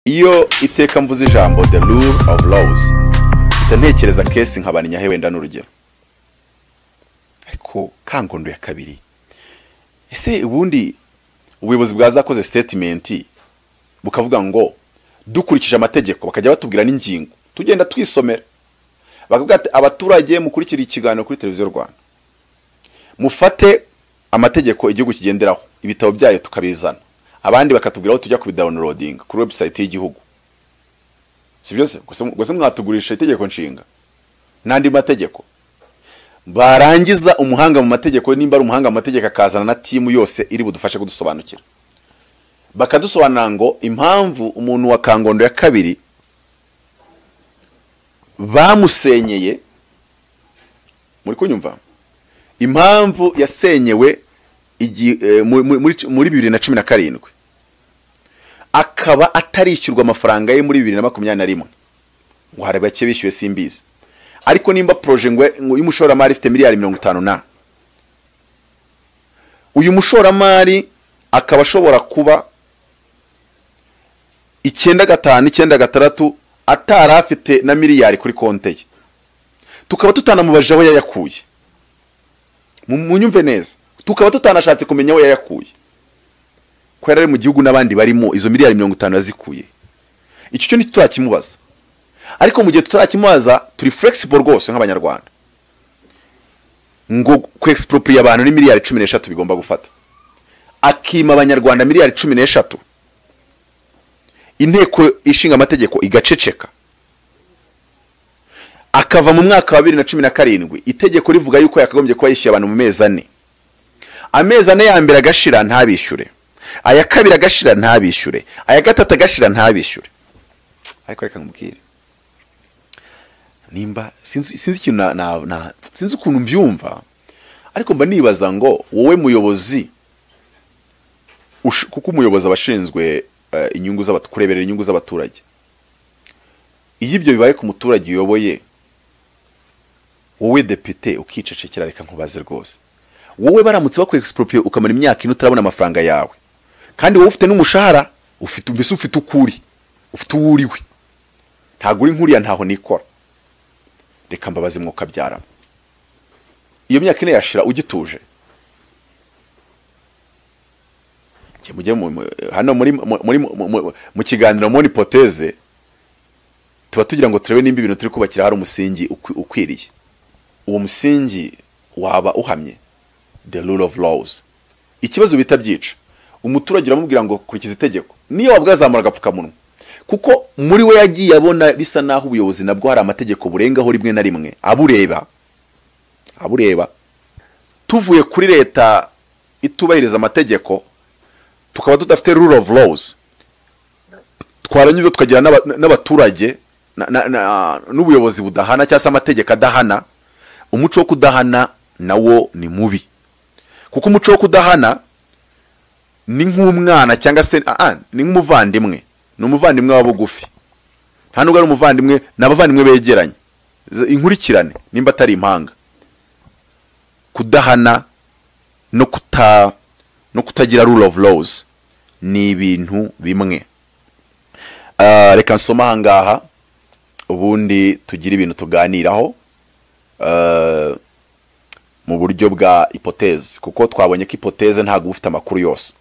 iyo iteka mvuze ijambo the rule of laws ntekereza kesi nka Bannyahe wenda n'urugero, ariko kangondo ya kabiri ese ubundi ubuyobozi bwazakoze statement bukavuga ngo dukurikije amategeko, bakajya batubwira n'ingingo tugenda twisomera, bakavuga ati abaturage mukurikira ikiganiro kuri televiziyo y'u Rwanda, mufate amategeko igihugu kigenderaho, ibitabo byayo tukabizana, abandi bakatubwira aho tujya kubidownloading kuri website y'igihugu. Si byose gusa mwatugurisha itegeko nshinga n'andi mategeko, barangiza umuhanga mu mategeko, nimba ari umuhanga mu mategeko akazana na timu yose iri budufashe kudusobanukira, bakadusobanura ngo impamvu umuntu wa kangondo ya kabiri bamusenyeye, muri kunyumva, impamvu yasenyewe muri 2017 akaba atarishyurwa amafaranga ye muri 2021, ngo hari bake bishyuye simbizi, ariko nimba projet ngo y'umushoramari ifite miliyari 50 na uyu mushoramari akaba ashobora kuba 95-96 atari afite na miliyari kuri konte ye, tukaba tutanamubaje aho yayakuye, munyumve neza, tukaba tutanashatse kumenya aho yayakuye, ko yari mu gihugu n'abandi barimo izo miliyari 50 yazikuye. Icyo cyo ntiturakimubaza, ariko mu gihe tutarakimubaza turi flexible rwose nk'abanyarwanda ngo ku expropriate abantu ni miliyari 13 bigomba gufata, akima abanyarwanda miliyari 13, inteko ishinga amategeko igaceceka, akava mu mwaka wa 2017 itegeko rivuga yuko yakagombye kuba yishyuye abantu mu mezi 4, amezi 4 ya mbere agashira ntabishyure, aya kabiri agashira ntabishyure, aya gatatu agashira ntabishyure. Ariko reka ngubwire, nimba sinzi ikintu sinzi ukuntu mbyumva, ariko mba nibaza ngo wowe muyobozi, kuko umuyobozi abashinzwe inyungu kureberera inyungu z'abaturage, iyo ibyo bibaye ku muturage uyoboye, wowe depite ukicecekera, reka nkubaze rwose, wowe baramutse bakwe expropriate ukamara imyaka ine utarabona amafaranga yawe, kandi wowe ufite n'umushahara, ufite ukuri, ufite uwuriwe, ntago uri nkuriya ntaho nikora, reka mbabaze mwuka byaramo, iyo myaka ine yashira ugituje, mujye hano mu kiganiro mu hypothèse tuba tugira ngo turebe nimba ibintu turi kubakira hari umusingi ukwiriye, uwo musingi waba uhamye the rule of laws. Ikibazo bita byica umuturage uramubwira ngo kurikiza itegeko, niyo wabwazamura agapfukamunwa, kuko muri we yagiye abona bisa naho ubuyobozi nabwo hari amategeko burengaho rimwe na rimwe abureba. Tuvuye kuri leta itubahiriza amategeko, tukaba tudafite rule of laws, twaranyuze tukagira n'abaturage n'ubuyobozi budahana cyangwa se amategeko adahana. Umuco wo kudahana nawo ni mubi, kuko umuco wo kudahana ni nk'umwana cyangwa se ni nk'umuvandimwe, ni umuvandimwe wa bugufi, nta nubwo ari umuvandimwe, n'abavandimwe begeranye, inkurikirane nimba atari impanga. Kudahana no kutagira rule of laws ni ibintu bimwe. Reka nsoma hangaha ubundi tugira ibintu tuganiraho mu buryo bwa hypothèse, kuko twabonye ko hypothèse ntago ufite amakuru yose,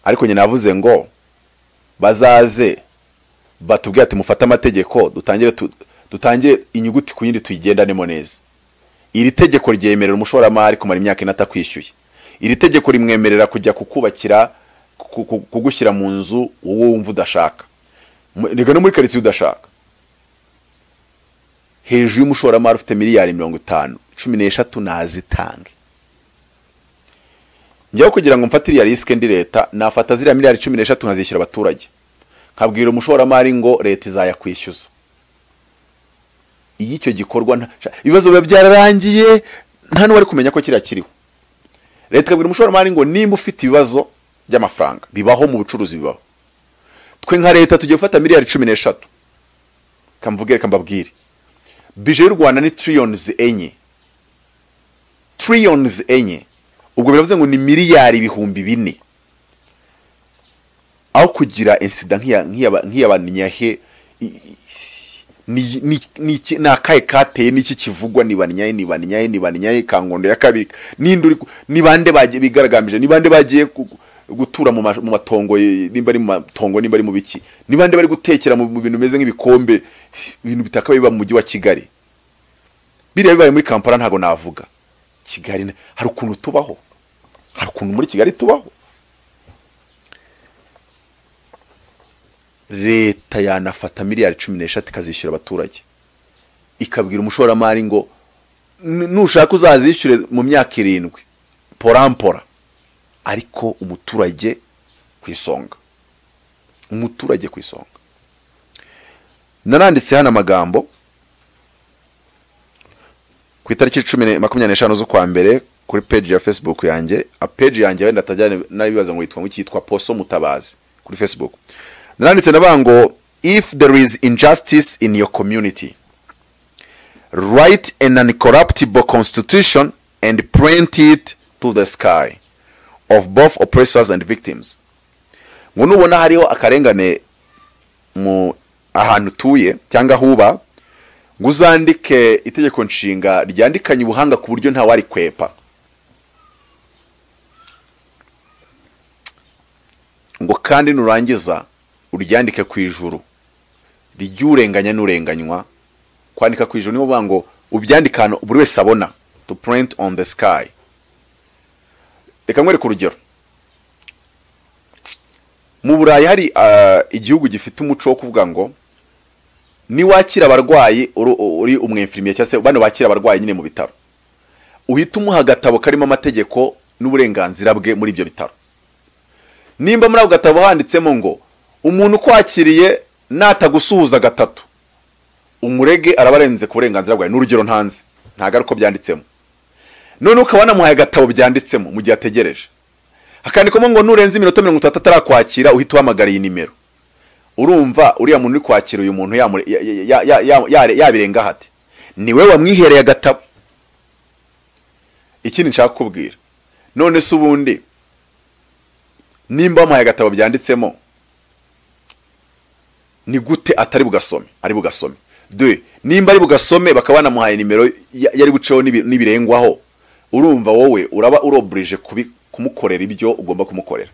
ariko nyine navuze ngo bazaze batubwira ati mufata amategeko dutangire inyuguti ku yindi tuyigendanemo neza. Iri tegeko ryemerera umushoramari kumara imyaka 4 atakwishyuye, iri tegeko rimwemerera kujya kukubakira kugushyira mu nzu wowe wumva udashaka, niga no muri karitsiye udashaka, hejuru y'umushoramari ufite miliyari 50, 13 nazitange. Njyaho kugira ngo mfatire ya risk ndi leta, nafata zira miliyari 13 nkazishyira abaturage, nkabwira umushoramari ngo leta izayakwishyuza. Iyi cyo gikorwa ibibazo biba byararangiye, nta n'uwari kumenya ko kiriho. Leta ikabwira umushoramari ngo nimba ufite ibibazo by'amafaranga, bibaho mu bucuruzi, bibaho, twe nka leta tugiye gufata miliyari 13, kamvugere kambabwire bije y'u Rwanda ni trillions enye, ubwo biravuze ngo ni miliyari 400. aho kugira incident nk'iya Bannyahe ni akahe kateye n'iki kivugwa ni Bannyahe Kangondo ya kabiri n'induri ni bande bagiye bigaragambije ni bande bagiye gutura mu matongo nimba ari mu matongo nimba ari mu biki ni bande bari gutekera mu bintu bimeze nk'ibikombe ibintu bitaka biba mu mujyi wa Kigali biriya bibaye muri Kampala ntago navuga Kigali hari ukuntu tubaho hari ukuntu muri Kigali tubaho leta yanafata miliyari 13 ikazishyura abaturage ikabwira umushoramari ngo nushaka uzazishyure mu myaka 7 porampora ariko umuturage kwisonga naranditse hano amagambo ku itariki 10-25 z'ukwa mbere kuri page ya Facebook yanjye page yanjye wenda tajyane nabibaza ngo yitwa nk'ikitwa Apotre Mutabazi kuri Facebook naranditse nabango if there is injustice in your community write an incorruptible constitution and print it to the sky of both oppressors and victims ngo nubona hariho akarengane mu ahantu tuye cyangwa huba nguzandike itegeko nshinga ryandikanye ubuhanga ku buryo nta wari kwepa ngo kandi nurangiza uryandike ku ijuru ry'urenganya n'urenganywa kwandika ku ijuru nibo bango ubyandikana buri wese abona to print on the sky reka mwere ku rugero mu Burayi hari igihugu gifite umuco wo kuvuga ngo ni wakira abarwayi uri umwinfirmiye cyase bano bakira abarwayi nyine mu bitaro uhita umuha gatabo karimo amategeko n'uburenganzira bwe muri ibyo bitaro nimba muri abo gatabo handitsemo ngo umuntu kwakiriye natagusuhuza gatatu umurege arabarenze ku burenganzira bwawe n'urugero ntanze ntagaruko byanditsemo none ukabana muhaye gatabo byanditsemo mu gihe ategereje akandikamo ngo nurenze iminota 30 atarakwakira uhita uhamagara iyi nimero urumva uriya muntu uri kwakira uyu muntu yabirenga hati niwe wamwihereye gatabo ikindi nshaka kubwira none se ubundi nimba muhaye gatabo byanditsemo ni gute atari bugasome ari bugasome de nimba ari bugasome bakabana muhaye nimero yari buceho nibirengwaho urumva wowe uraba urobrije kumukorera ibyo ugomba kumukorera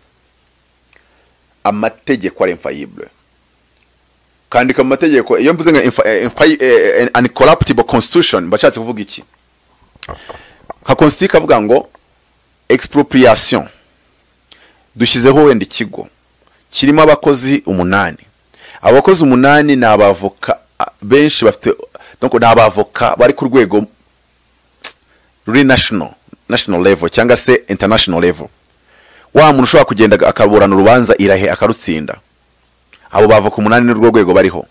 amategeko ari infaillible kandi ka mategeko iyo mvuze nka incorruptible constitution bashatse kuvuga iki nka constitution kavuga ngo expropriation dushizeho wenda ikigo kirimo abakozi 8 abakozi 8 na abavoka benshi bafite donc na abavoka bari ku rwego ruri national level cyangwa se international level wa muntu ushobora kugenda akaburana urubanza irahe akarutsinda abo bavoka 8 n'urwo rwego bariho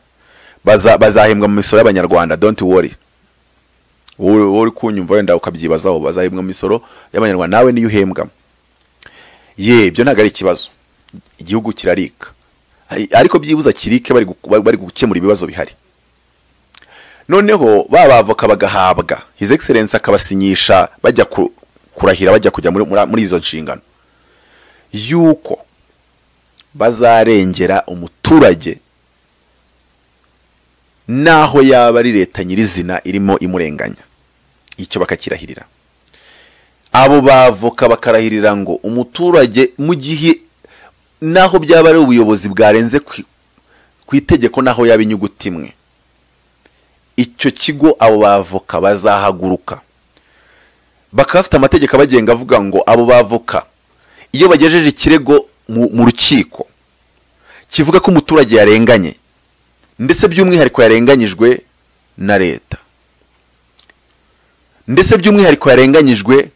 bazahembwa mu misoro y'abanyarwanda don't worry wowe kunyumva wenda ukabyibazaho bazahembwa mu misoro y'abanyarwanda nawe niyo uhembwa byo ntago ari ikibazo igihugu kirarika ariko byibuza kirike bari gukemura ibibazo bihari noneho babavoka bagahabwa his excellence akabasinyisha bajya kurahira bajya kujya muri izo nshingano yuko bazarengera umuturage naho yaba ari leta nyirizina irimo imurenganya icyo bakakirahirira abo bavoka bakarahirira ngo umuturage mu gihe naho byaba ari ubuyobozi bwarenze ku itegeko naho yaba inyuguti imwe icyo kigo abo bavoka bazahaguruka bakafite amategeko abagenga avuga ngo abo bavoka iyo bagejeje ikirego mu rukiko kivuga ko umuturage yarenganye ndetse by'umwihariko yarenganyijwe na leta ndetse by'umwihariko yarenganyijwe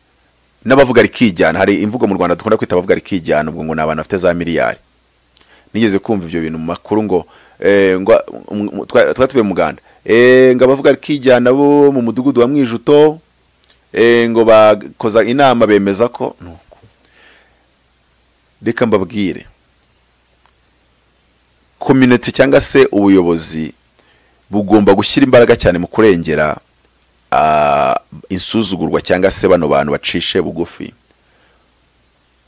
n'abavuga rikijyana hari imvugo mu Rwanda dukunda kwita abavuga rikijyana ubwo ngo nabana afite za miliyari nigeze kumva ibyo bintu mu makuru ngo twatuve mu Uganda ngo abavuga rikijyana bo mu mudugudu wa Mwijuto ngo bakoza inama bemeza ko nuko reka mbabwire community cyangwa se ubuyobozi bugomba gushyira imbaraga cyane mu kurengera insuzugurwa cyangwa se bano bantu bacishe bugufi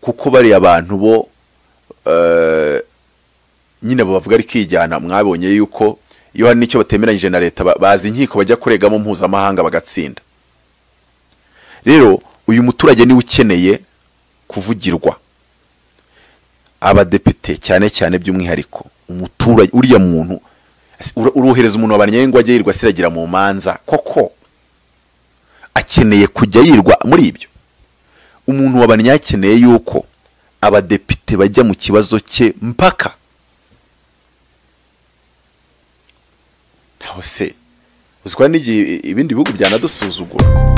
kuko bari abantu bo nyine bavuga ari kijyana. Mwabonye yuko iyo hari n'icyo batemeranyije na leta bazi inkiko bajya kuregamo mpuzamahanga bagatsinda. Rero uyu muturage niwe ukeneye kuvugirwa. Abadepite cyane cyane by'umwihariko umuturage uriya muntu urohereza umuntu wabannyehe ngo ajye yirwa siragira mu manza, koko akeneye kujya yirwa muri ibyo. Umuntu wabannyehe akeneye yuko abadepite bajya mu kibazo cye mpaka. Naho se uzwa n'igihe ibindi bihugu byanadusuzugura.